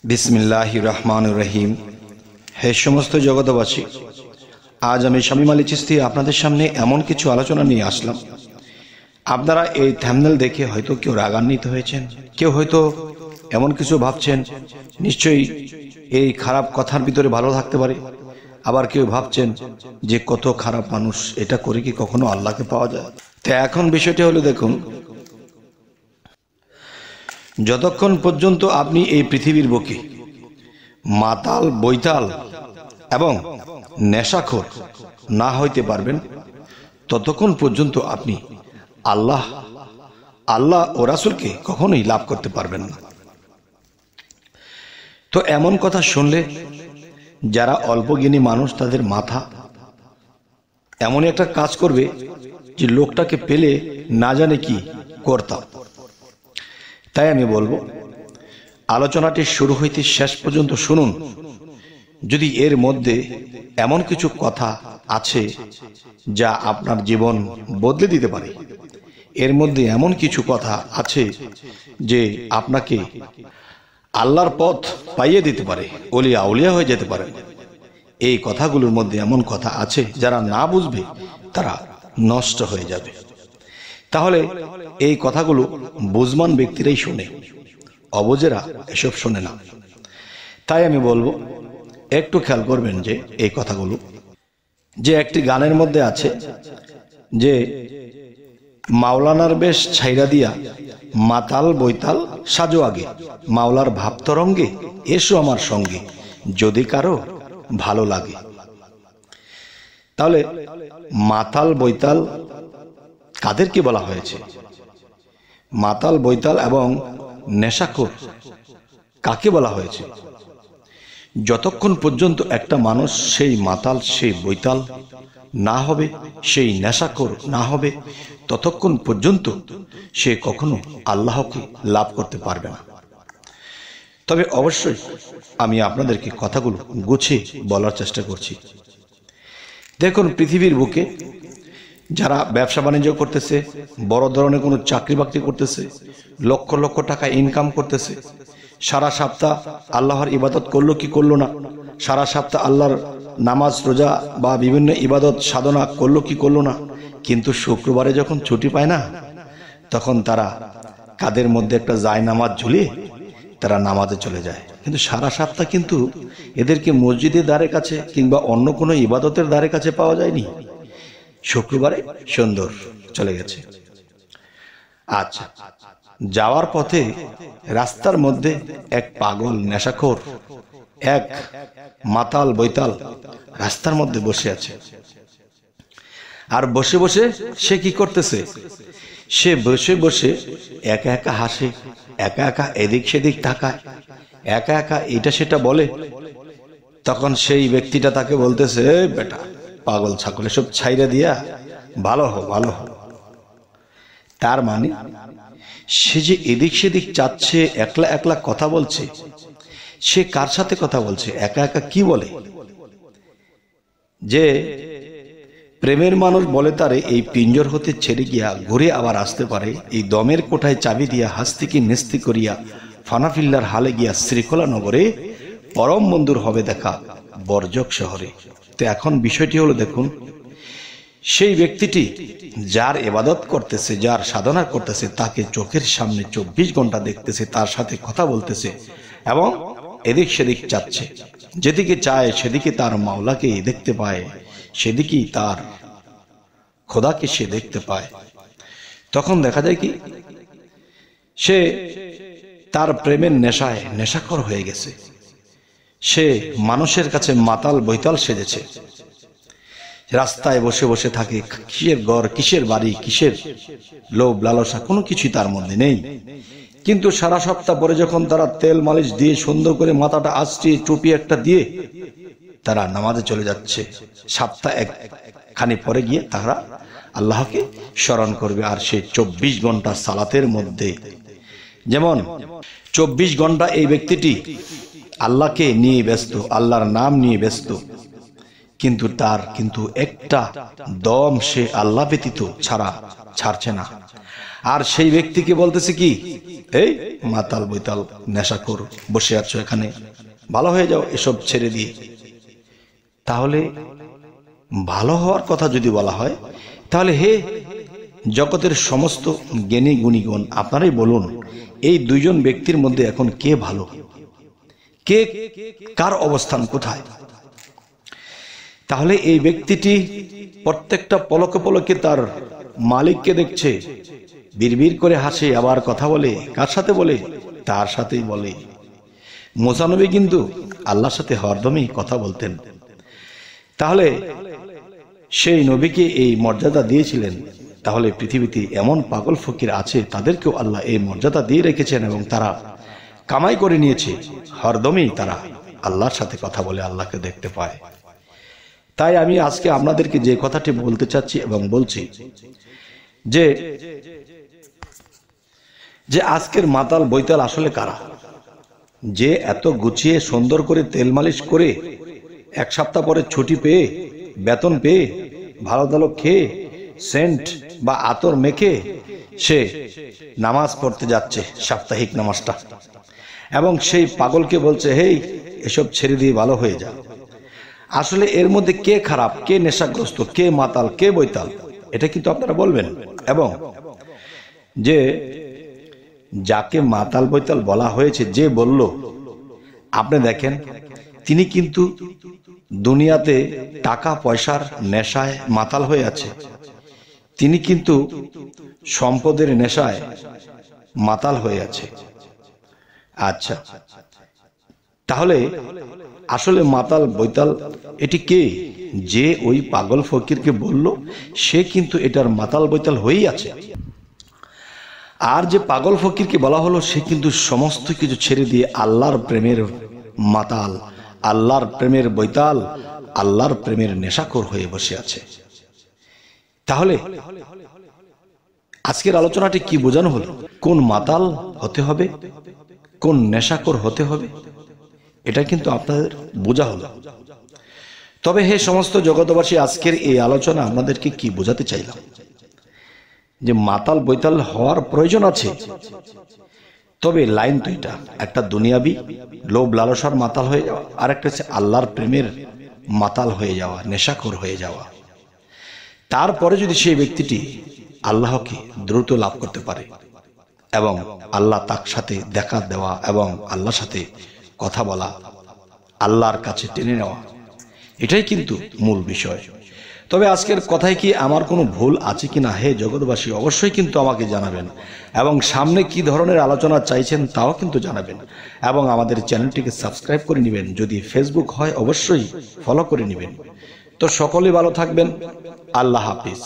বিসমিল্লাহির রহমানির রহিম। হে সমস্ত জগতবাসী, আজ আমি শামীম আলী চিশতি আপনাদের সামনে এমন কিছু আলোচনা নিয়ে আসলাম। আপনারা এই থাম্বনেল দেখে হয়তো কেউ রাগান্বিত হয়েছেন, কেউ হয়তো এমন কিছু ভাবছেন নিশ্চয়ই এই খারাপ কথার ভিতরে ভালো থাকতে পারে, আবার কেউ ভাবছেন যে কত খারাপ মানুষ, এটা করে কি কখনো আল্লাহকে পাওয়া যায়? তো এখন বিষয়টি হলো, দেখুন, যতক্ষণ পর্যন্ত আপনি এই পৃথিবীর বুকে মাতাল, বৈতাল এবং নেশাখোর না হইতে পারবেন, ততক্ষণ পর্যন্ত আপনি আল্লাহ ও রাসূলকে কখনোই লাভ করতে পারবেন না। তো এমন কথা শুনলে যারা অল্পজ্ঞানী মানুষ, তাদের মাথা এমন একটা কাজ করবে যে লোকটাকে পেলে না জানে কি করতাম। তাই আমি বলবো, আলোচনাটি শুরু হইতে শেষ পর্যন্ত শুনুন। যদি এর মধ্যে এমন কিছু কথা আছে যা আপনার জীবন বদলে দিতে পারে, এর মধ্যে এমন কিছু কথা আছে যে আপনাকে আল্লাহর পথ পাইয়ে দিতে পারে, ওলিয়া আউলিয়া হয়ে যেতে পারে, এই কথাগুলোর মধ্যে এমন কথা আছে যারা না বুঝবে তারা নষ্ট হয়ে যাবে। তাহলে এই কথাগুলো বুঝমান ব্যক্তিরাই শোনে, অবুঝেরা এসব শোনে না। তাই আমি বলবো, একটু খেয়াল করবেন যে এই কথাগুলো, যে একটি গানের মধ্যে আছে যে মাওলানার বেশ ছাইরা দিয়া মাতাল বৈতাল সাজো আগে, মাওলার ভাব তরঙ্গে এসো আমার সঙ্গে, যদি কারো ভালো লাগে। তাহলে মাতাল বৈতাল কাদেরকে বলা হয়েছে? মাতাল বৈতাল এবং নেশাখোর কাকে বলা হয়েছে? যতক্ষণ পর্যন্ত একটা মানুষ সেই মাতাল, সেই বৈতাল না হবে, সেই নেশাখোর না হবে, ততক্ষণ পর্যন্ত সে কখনো আল্লাহকে লাভ করতে পারবে না। তবে অবশ্যই আমি আপনাদেরকে কথাগুলো গুছিয়ে বলার চেষ্টা করছি। দেখুন, পৃথিবীর বুকে যারা ব্যবসা বাণিজ্য করতেছে, বড় ধরনের কোনো চাকরি বাকরি করতেছে, লক্ষ লক্ষ টাকা ইনকাম করতেছে, সারা সপ্তাহ আল্লাহর ইবাদত করলো কি করলো না, সারা সপ্তাহ আল্লাহর নামাজ রোজা বা বিভিন্ন ইবাদত সাধনা করলো কি করলো না, কিন্তু শুক্রবারে যখন ছুটি পায় না, তখন তারা কাদের মধ্যে একটা যায় নামাজ ঝুলিয়ে তারা নামাজে চলে যায়। কিন্তু সারা সপ্তাহ কিন্তু এদেরকে মসজিদের দ্বারে কাছে কিংবা অন্য কোনো ইবাদতের দ্বারে কাছে পাওয়া যায়নি, শুক্রবারে সুন্দর চলে গেছে। আচ্ছা, যাওয়ার পথে রাস্তার মধ্যে এক পাগল নেশাখোর, এক মাতাল বৈতাল রাস্তার মধ্যে বসে আছে। আর বসে বসে সে কি করতেছে? সে বসে বসে একা একা হাসে, একা একা এদিক সেদিক তাকায়, একা একা এটা সেটা বলে। তখন সেই ব্যক্তিটা তাকে বলতেছে, বেটা পাগল ছাগল, এসব ছাইরা দিয়া ভালো হো, ভালো হো। তার মানে সে যে এদিক সেদিক চাচ্ছে, একলা একলা কথা বলছে, সে কার সাথে কথা বলছে? একা একা কি বলে? যে প্রেমের মানুষ বলে তারে এই পিঞ্জর হতে ছেড়ে গিয়া ঘুরে আবার আসতে পারে, এই দমের কোঠায় চাবি দিয়া হাস্তিকে নেস্তি করিয়া ফানাফিল্লার হালে গিয়া শ্রীখোলা নগরে পরম বন্ধুর হবে দেখা বর্জক শহরে। তো এখন বিষয়টি হলো, দেখুন, সেই ব্যক্তিটি যার ইবাদত করতেছে, যার সাধনা করতেছে, তাকে চোখের সামনে 24 ঘন্টা দেখতেছে, তার সাথে কথা বলতেছে এবং এদিক সেদিক চাচ্ছে। যেদিকে চায় সেদিকে তার মাওলাকে দেখতে পায়, সেদিকেই তার খোদাকে সে দেখতে পায়। তখন দেখা যায় কি, সে তার প্রেমের নেশায় নেশাখোর হয়ে গেছে। সে মানুষের কাছে মাতাল বৈতাল সেজেছে, রাস্তায় বসে বসে থাকে। কিসের ঘর, কিসের বাড়ি, কিসের লোভ লালসা, কোনো কিছুই তার মধ্যে নেই। কিন্তু সারা সপ্তাহ পরে যখন তারা তেল মালিশ দিয়ে সুন্দর করে মাথাটা আঁচড়িয়ে টুপি একটা দিয়ে তারা নামাজে চলে যাচ্ছে, সপ্তাহ একখানি পরে গিয়ে তারা আল্লাহকে স্মরণ করবে। আর সেই 24 ঘন্টা সালাতের মধ্যে, যেমন 24 ঘন্টা এই ব্যক্তিটি আল্লাহকে নিয়ে ব্যস্ত, আল্লাহর নাম নিয়ে ব্যস্ত, কিন্তু তার কিন্তু একটা দম সে আল্লাহ ব্যতীত ছাড়া ছাড়ছে না। আর সেই ব্যক্তিকে বলতেছে কি, এই মাতাল বৈতাল নেশাখোর বসে আছো এখানে, ভালো হয়ে যাও এসব ছেড়ে দিয়ে। তাহলে ভালো হওয়ার কথা যদি বলা হয়, তাহলে হে জগতের সমস্ত জ্ঞানী গুণীগণ, আপনারাই বলুন এই দুইজন ব্যক্তির মধ্যে এখন কে ভালো, কে কার অবস্থান কোথায়? তাহলে এই ব্যক্তিটি প্রত্যেকটা পলকে পলকে তার মালিককে দেখছে, বিড়বিড় করে হাসে, আবার কথা বলে। কার সাথে বলে? তার সাথেই বলে। মুসা নবী কিন্তু আল্লাহর সাথে হরদমই কথা বলতেন। তাহলে সেই নবীকে এই মর্যাদা দিয়েছিলেন। তাহলে পৃথিবীতে এমন পাগল ফকির আছে, তাদেরকেও আল্লাহ এই মর্যাদা দিয়ে রেখেছেন এবং তারা কামাই করে নিয়েছে, হরদমই তারা আল্লাহর সাথে কথা বলে আল্লাহকে দেখতে পায়। তাই আমি আজকে আপনাদেরকে যে কথাটি বলতে চাচ্ছি এবং বলছি যে আজকের মাতাল বৈতাল আসলে কারা? যে এত গুছিয়ে সুন্দর করে তেল মালিশ করে এক সপ্তাহ পরে ছুটি পেয়ে, বেতন পেয়ে, ভালো ভালো খেয়ে, সেন্ট বা আতর মেখে সে নামাজ পড়তে যাচ্ছে, সাপ্তাহিক নামাজটা, এবং সেই পাগলকে বলছে, হেই এসব ছেড়ে দিয়ে ভালো হয়ে যা। আসলে এর মধ্যে কে খারাপ, কে নেশাগ্রস্ত, কে মাতাল, কে বৈতাল, এটা কিন্তু আপনারা বলবেন। এবং যে যাকে মাতাল বৈতাল বলা হয়েছে, যে বলল, আপনি দেখেন তিনি কিন্তু দুনিয়াতে টাকা পয়সার নেশায় মাতাল হয়ে আছে, তিনি কিন্তু সম্পদের নেশায় মাতাল হয়ে আছে। আচ্ছা, তাহলে আসলে মাতাল বৈতাল এটি কে? যে ওই পাগল ফকিরকে বলল, সে কিন্তু এটার মাতাল বৈতাল হয়েই আছে। আর যে পাগল ফকিরকে বলা হলো, সে কিন্তু সমস্ত কিছু ছেড়ে দিয়ে আল্লাহর প্রেমের মাতাল, আল্লাহর প্রেমের বৈতাল, আল্লাহর প্রেমের নেশাখোর হয়ে বসে আছে। তাহলে আজকের আলোচনাটি কি বোঝানো হলো? কোন মাতাল হতে হবে, কোন নেশাখোর হতে হবে, এটা কিন্তু আপনাদের বোঝা হলো। তবে হে সমস্ত জগতবাসী, আজকের এই আলোচনা আপনাদেরকে কি বোঝাতে চাইলাম, যে মাতাল বৈতাল হওয়ার প্রয়োজন আছে, তবে লাইন দুইটা, একটা দুনিয়াবি লোভ লালসার মাতাল হয়ে যাওয়া, আর একটা হচ্ছে আল্লাহর প্রেমের মাতাল হয়ে যাওয়া, নেশাখোর হয়ে যাওয়া। তারপরে যদি সেই ব্যক্তিটি আল্লাহকে দ্রুত লাভ করতে পারে এবং আল্লাহ তার সাথে দেখা দেওয়া এবং আল্লাহর সাথে কথা বলা, আল্লাহর কাছে টেনে নেওয়া, এটাই কিন্তু মূল বিষয়। তবে আজকের কথায় কি আমার কোনো ভুল আছে কিনা, হে জগৎবাসী, অবশ্যই কিন্তু আমাকে জানাবেন, এবং সামনে কি ধরনের আলোচনা চাইছেন তাও কিন্তু জানাবেন, এবং আমাদের চ্যানেলটিকে সাবস্ক্রাইব করে নেবেন। যদি ফেসবুক হয় অবশ্যই ফলো করে নেবেন। তো সকলে ভালো থাকবেন। আল্লাহ হাফিজ।